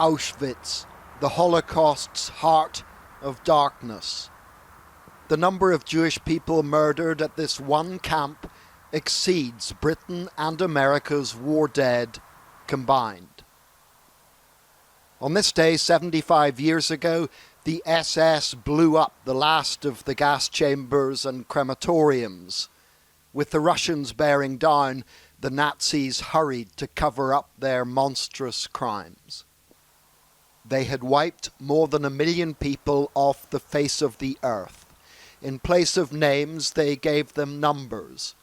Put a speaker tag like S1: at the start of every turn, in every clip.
S1: Auschwitz, the Holocaust's heart of darkness. The number of Jewish people murdered at this one camp exceeds Britain and America's war dead combined. On this day, 75 years ago, the SS blew up the last of the gas chambers and crematoriums. With the Russians bearing down, the Nazis hurried to cover up their monstrous crimes. They had wiped more than 1 million people off the face of the earth. In place of names, they gave them numbers.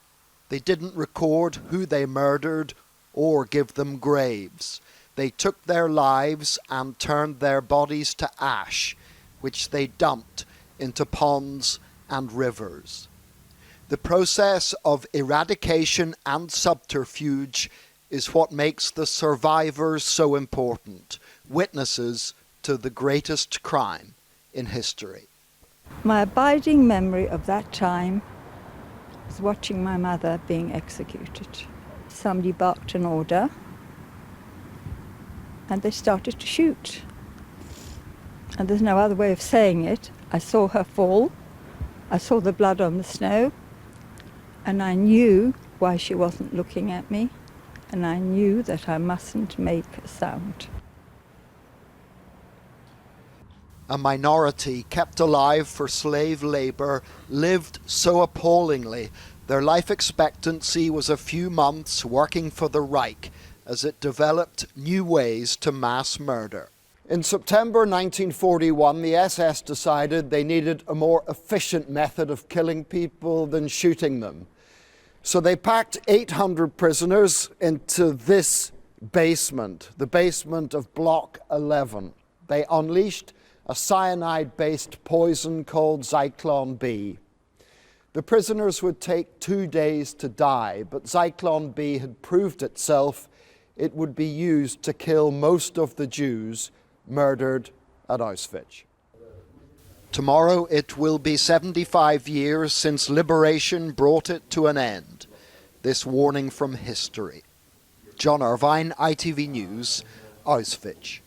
S1: They didn't record who they murdered or give them graves. They took their lives and turned their bodies to ash, which they dumped into ponds and rivers. The process of eradication and subterfuge is what makes the survivors so important, witnesses to the greatest crime in history.
S2: My abiding memory of that time was watching my mother being executed. Somebody barked an order and they started to shoot. And there's no other way of saying it. I saw her fall, I saw the blood on the snow, and I knew why she wasn't looking at me, and I knew that I mustn't make a sound.
S1: A minority kept alive for slave labor lived so appallingly, their life expectancy was a few months working for the Reich as it developed new ways to mass murder. In September 1941, the SS decided they needed a more efficient method of killing people than shooting them. So they packed 800 prisoners into this basement, the basement of Block 11. They unleashed a cyanide-based poison called Zyklon B. The prisoners would take 2 days to die, but Zyklon B had proved itself it would be used to kill most of the Jews murdered at Auschwitz. Tomorrow it will be 75 years since liberation brought it to an end. This warning from history. John Irvine, ITV News, Auschwitz.